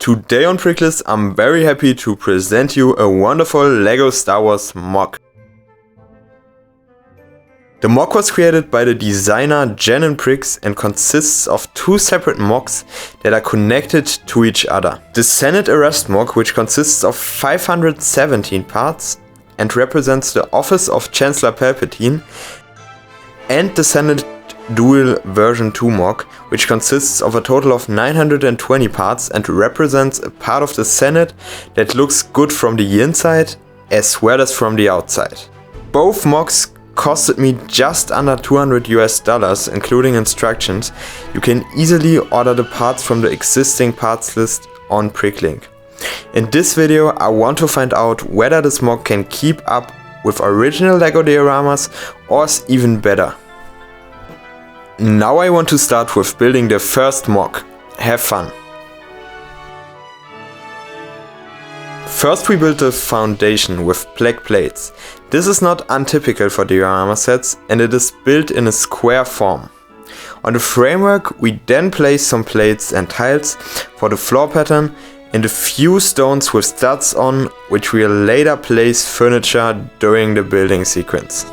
Today on Bricklas, I'm very happy to present you a wonderful LEGO Star Wars MOC. The MOC was created by the designer Jannin and consists of two separate MOCs that are connected to each other. The Senate Arrest MOC, which consists of 517 parts and represents the office of Chancellor Palpatine, and the Senate Dual Version 2 MOC, which consists of a total of 920 parts and represents a part of the Senate that looks good from the inside as well as from the outside. Both MOCs costed me just under $200 including instructions. You can easily order the parts from the existing parts list on PREQUEL. In this video I want to find out whether this MOC can keep up with original LEGO dioramas or is even better. Now I want to start with building the first MOC. Have fun! First we build the foundation with black plates. This is not untypical for diorama sets and it is built in a square form. On the framework we then place some plates and tiles for the floor pattern and a few stones with studs on, which we'll later place furniture during the building sequence.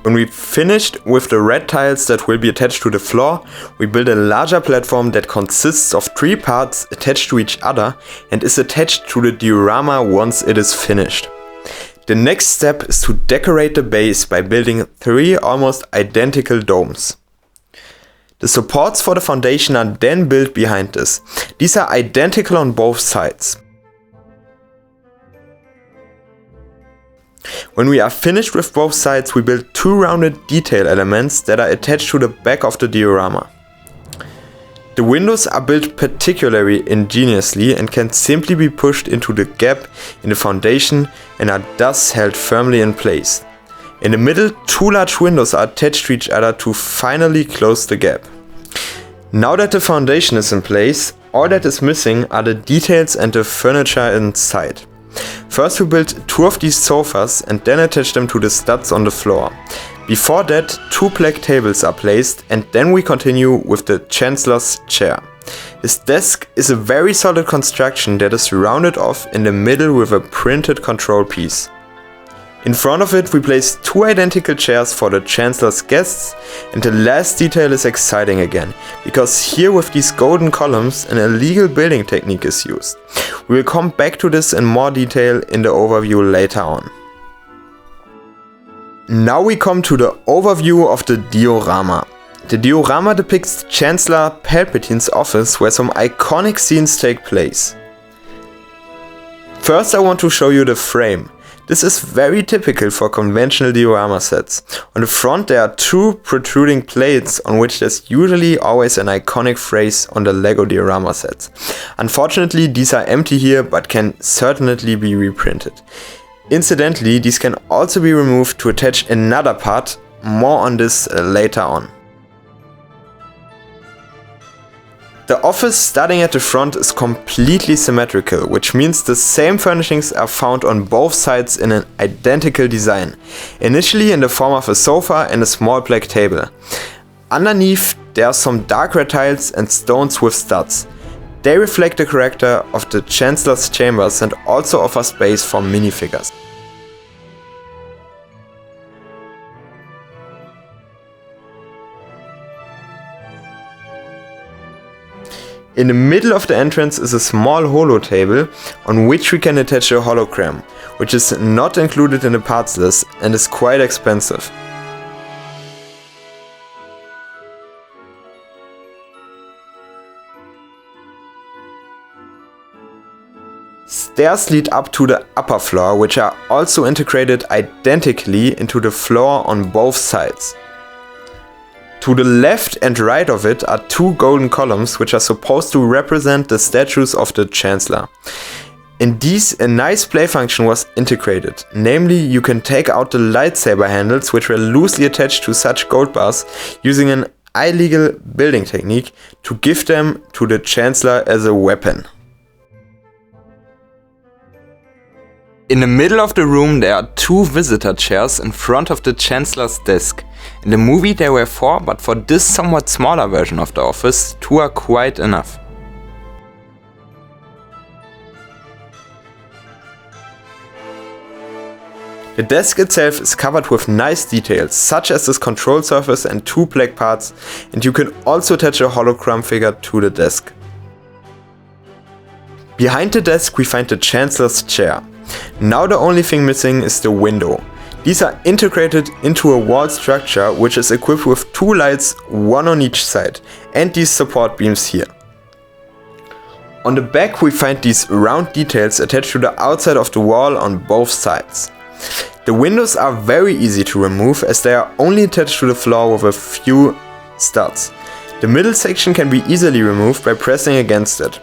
When we finished with the red tiles that will be attached to the floor, we build a larger platform that consists of 3 parts attached to each other and is attached to the diorama once it is finished. The next step is to decorate the base by building 3 almost identical domes. The supports for the foundation are then built behind this. These are identical on both sides. When we are finished with both sides, we build 2 rounded detail elements that are attached to the back of the diorama. The windows are built particularly ingeniously and can simply be pushed into the gap in the foundation and are thus held firmly in place. In the middle, 2 large windows are attached to each other to finally close the gap. Now that the foundation is in place, all that is missing are the details and the furniture inside. First we built 2 of these sofas and then attach them to the studs on the floor. Before that, 2 black tables are placed and then we continue with the Chancellor's chair. His desk is a very solid construction that is rounded off in the middle with a printed control piece. In front of it we place 2 identical chairs for the Chancellor's guests, and the last detail is exciting again, because here with these golden columns an illegal building technique is used. We will come back to this in more detail in the overview later on. Now we come to the overview of the diorama. The diorama depicts Chancellor Palpatine's office where some iconic scenes take place. First I want to show you the frame. This is very typical for conventional diorama sets. On the front there are 2 protruding plates on which there's usually always an iconic phrase on the LEGO diorama sets. Unfortunately these are empty here but can certainly be reprinted. Incidentally, these can also be removed to attach another part, more on this later on. The office starting at the front is completely symmetrical, which means the same furnishings are found on both sides in an identical design, initially in the form of a sofa and a small black table. Underneath there are some dark red tiles and stones with studs. They reflect the character of the Chancellor's chambers and also offer space for minifigures. In the middle of the entrance is a small holo table on which we can attach a hologram, which is not included in the parts list and is quite expensive. Stairs lead up to the upper floor, which are also integrated identically into the floor on both sides. To the left and right of it are 2 golden columns which are supposed to represent the statues of the Chancellor. In these a nice play function was integrated, namely you can take out the lightsaber handles which were loosely attached to such gold bars using an illegal building technique to give them to the Chancellor as a weapon. In the middle of the room there are 2 visitor chairs in front of the Chancellor's desk. In the movie there were 4, but for this somewhat smaller version of the office, 2 are quite enough. The desk itself is covered with nice details, such as this control surface and 2 black parts, and you can also attach a hologram figure to the desk. Behind the desk we find the Chancellor's chair. Now the only thing missing is the window. These are integrated into a wall structure which is equipped with 2 lights, one on each side, and these support beams here. On the back we find these round details attached to the outside of the wall on both sides. The windows are very easy to remove as they are only attached to the floor with a few studs. The middle section can be easily removed by pressing against it.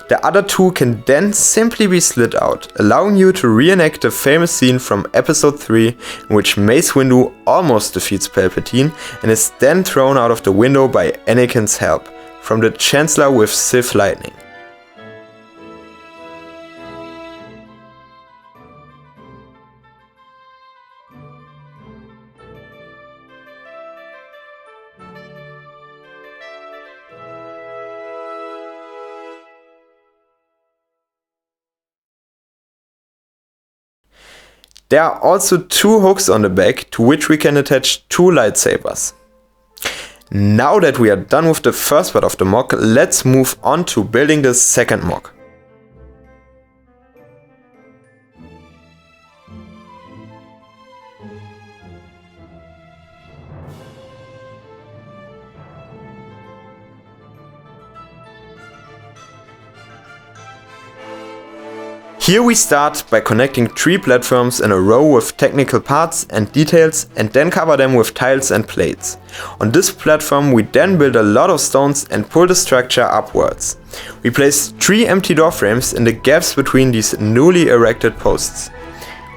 The other 2 can then simply be slid out, allowing you to reenact the famous scene from episode 3 in which Mace Windu almost defeats Palpatine and is then thrown out of the window by Anakin's help from the Chancellor with Sith lightning. There are also 2 hooks on the back to which we can attach 2 lightsabers. Now that we are done with the first part of the MOC, let's move on to building the second MOC. Here we start by connecting 3 platforms in a row with technical parts and details and then cover them with tiles and plates. On this platform we then build a lot of stones and pull the structure upwards. We place 3 empty door frames in the gaps between these newly erected posts.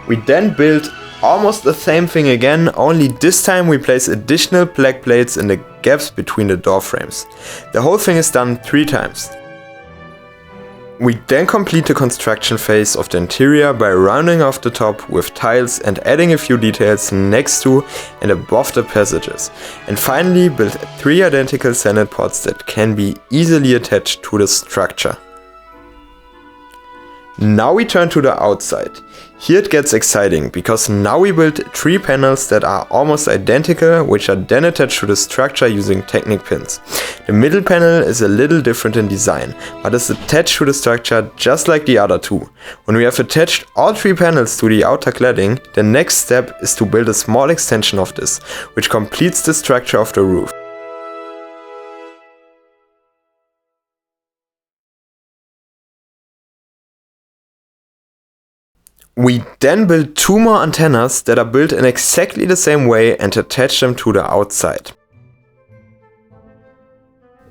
We then build almost the same thing again, only this time we place additional black plates in the gaps between the door frames. The whole thing is done 3 times. We then complete the construction phase of the interior by rounding off the top with tiles and adding a few details next to and above the passages. And finally build 3 identical Senate pods that can be easily attached to the structure. Now we turn to the outside. Here it gets exciting, because now we build 3 panels that are almost identical, which are then attached to the structure using Technic pins. The middle panel is a little different in design, but is attached to the structure just like the other 2. When we have attached all 3 panels to the outer cladding, the next step is to build a small extension of this, which completes the structure of the roof. We then build 2 more antennas that are built in exactly the same way and attach them to the outside.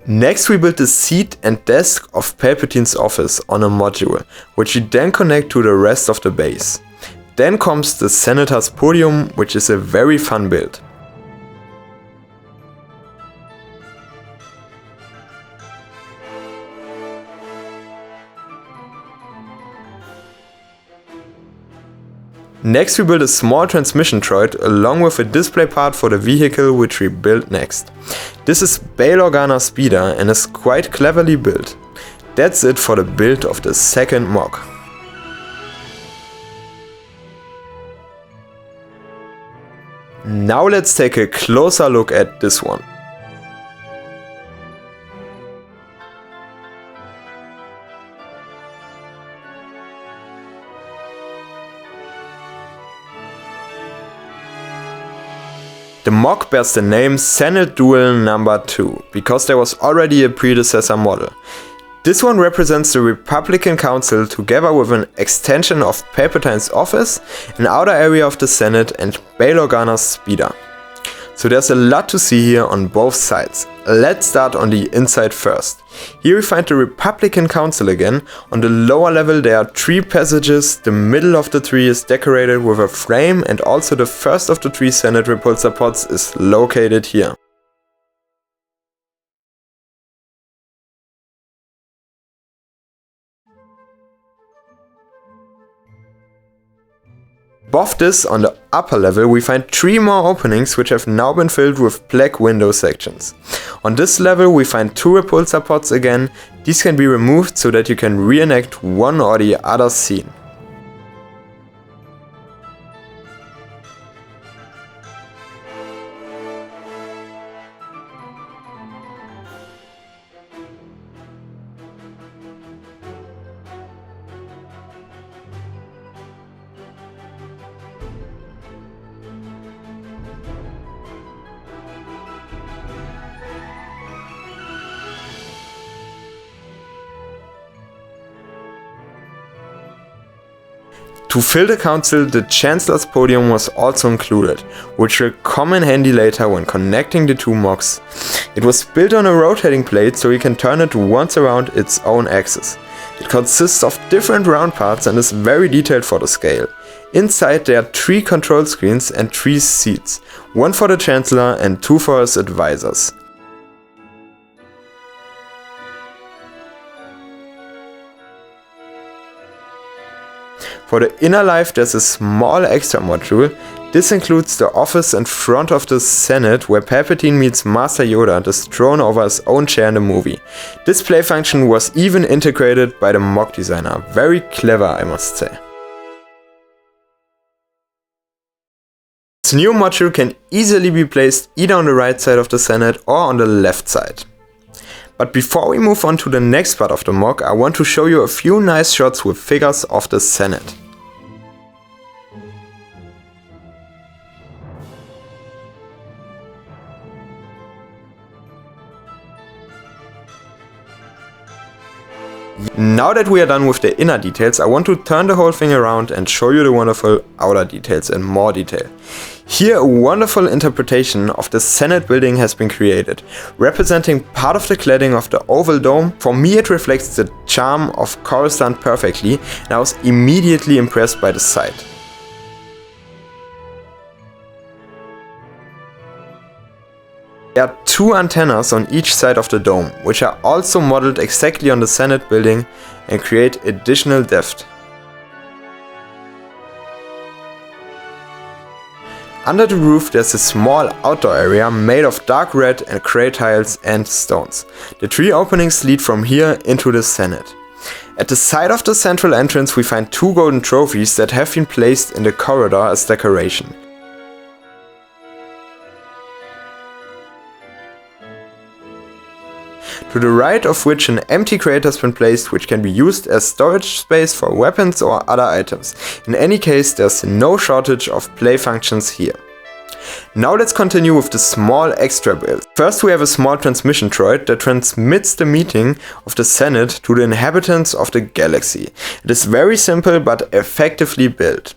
Next we build the seat and desk of Palpatine's office on a module, which we then connect to the rest of the base. Then comes the Senator's podium, which is a very fun build. Next we build a small transmission droid along with a display part for the vehicle, which we build next. This is Bail Organa's speeder and is quite cleverly built. That's it for the build of the second MOC. Now let's take a closer look at this one. The MOC bears the name Senate Duel No. 2, because there was already a predecessor model. This one represents the Republican Council together with an extension of Palpatine's office, an outer area of the Senate and Bail Organa's speeder. So there's a lot to see here on both sides. Let's start on the inside first. Here we find the Republican Council again. On the lower level there are 3 passages, the middle of the tree is decorated with a frame and also the first of the 3 Senate repulsor pods is located here. Above this, on the upper level, we find 3 more openings which have now been filled with black window sections. On this level we find 2 repulsor pods again. These can be removed so that you can reenact one or the other scene. To fill the council, the Chancellor's podium was also included, which will come in handy later when connecting the two MOCs. It was built on a rotating plate so you can turn it once around its own axis. It consists of different round parts and is very detailed for the scale. Inside there are 3 control screens and 3 seats, 1 for the Chancellor and 2 for his advisors. For the inner life there's a small extra module. This includes the office and front of the Senate where Palpatine meets Master Yoda and is thrown over his own chair in the movie. This play function was even integrated by the MOC designer. Very clever, I must say. This new module can easily be placed either on the right side of the Senate or on the left side. But before we move on to the next part of the MOC, I want to show you a few nice shots with figures of the Senate. Now that we are done with the inner details, I want to turn the whole thing around and show you the wonderful outer details in more detail. Here a wonderful interpretation of the Senate building has been created, representing part of the cladding of the oval dome. For me it reflects the charm of Coruscant perfectly, and I was immediately impressed by the site. There are 2 antennas on each side of the dome, which are also modeled exactly on the Senate building and create additional depth. Under the roof there's a small outdoor area made of dark red and grey tiles and stones. The 3 openings lead from here into the Senate. At the side of the central entrance we find 2 golden trophies that have been placed in the corridor as decoration. To the right of which an empty crate has been placed, which can be used as storage space for weapons or other items. In any case, there's no shortage of play functions here. Now let's continue with the small extra build. First we have a small transmission droid that transmits the meeting of the Senate to the inhabitants of the galaxy. It is very simple but effectively built.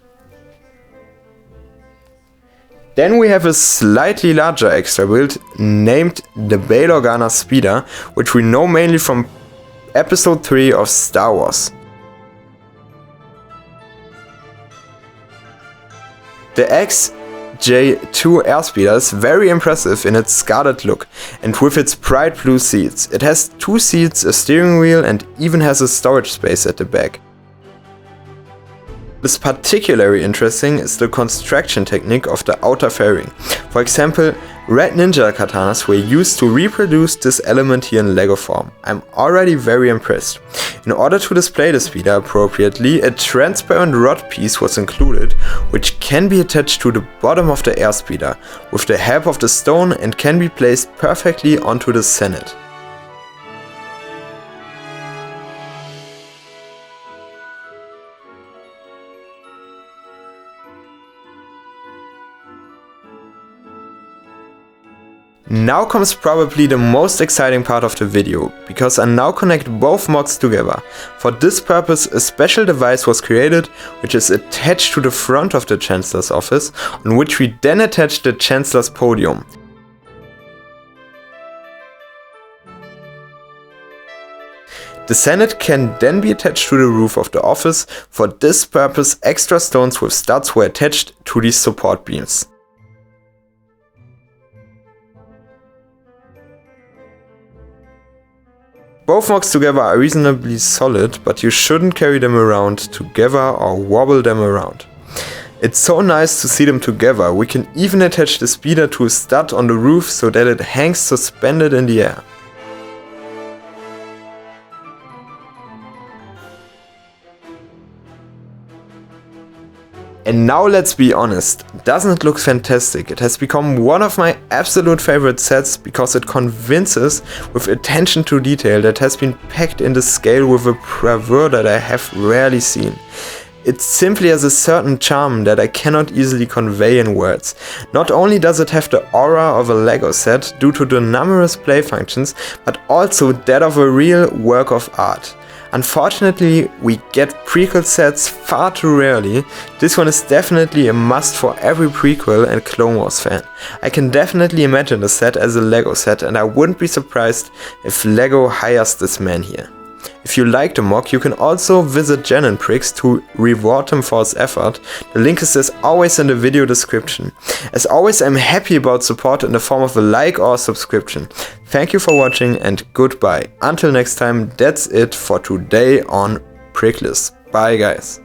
Then we have a slightly larger extra build named the Bail Organa Speeder, which we know mainly from episode 3 of Star Wars. The XJ2 airspeeder is very impressive in its scarlet look and with its bright blue seats. It has 2 seats, a steering wheel and even has a storage space at the back. What is particularly interesting is the construction technique of the outer fairing. For example, red ninja katanas were used to reproduce this element here in Lego form. I'm already very impressed. In order to display the speeder appropriately, a transparent rod piece was included, which can be attached to the bottom of the airspeeder with the help of the stone and can be placed perfectly onto the Senate. Now comes probably the most exciting part of the video, because I now connect both MOCs together. For this purpose a special device was created, which is attached to the front of the Chancellor's office, on which we then attach the Chancellor's podium. The Senate can then be attached to the roof of the office. For this purpose extra stones with studs were attached to these support beams. Both MOCs together are reasonably solid, but you shouldn't carry them around together or wobble them around. It's so nice to see them together. We can even attach the speeder to a stud on the roof so that it hangs suspended in the air. And now let's be honest, doesn't it look fantastic? It has become one of my absolute favorite sets because it convinces with attention to detail that has been packed in the scale with a bravura that I have rarely seen. It simply has a certain charm that I cannot easily convey in words. Not only does it have the aura of a Lego set due to the numerous play functions, but also that of a real work of art. Unfortunately, we get prequel sets far too rarely. This one is definitely a must for every prequel and Clone Wars fan. I can definitely imagine the set as a LEGO set, and I wouldn't be surprised if LEGO hires this man here. If you like the MOC, you can also visit Jannin to reward him for his effort. The link is as always in the video description. As always, I'm happy about support in the form of a like or a subscription. Thank you for watching and goodbye. Until next time, that's it for today on Bricklas. Bye guys.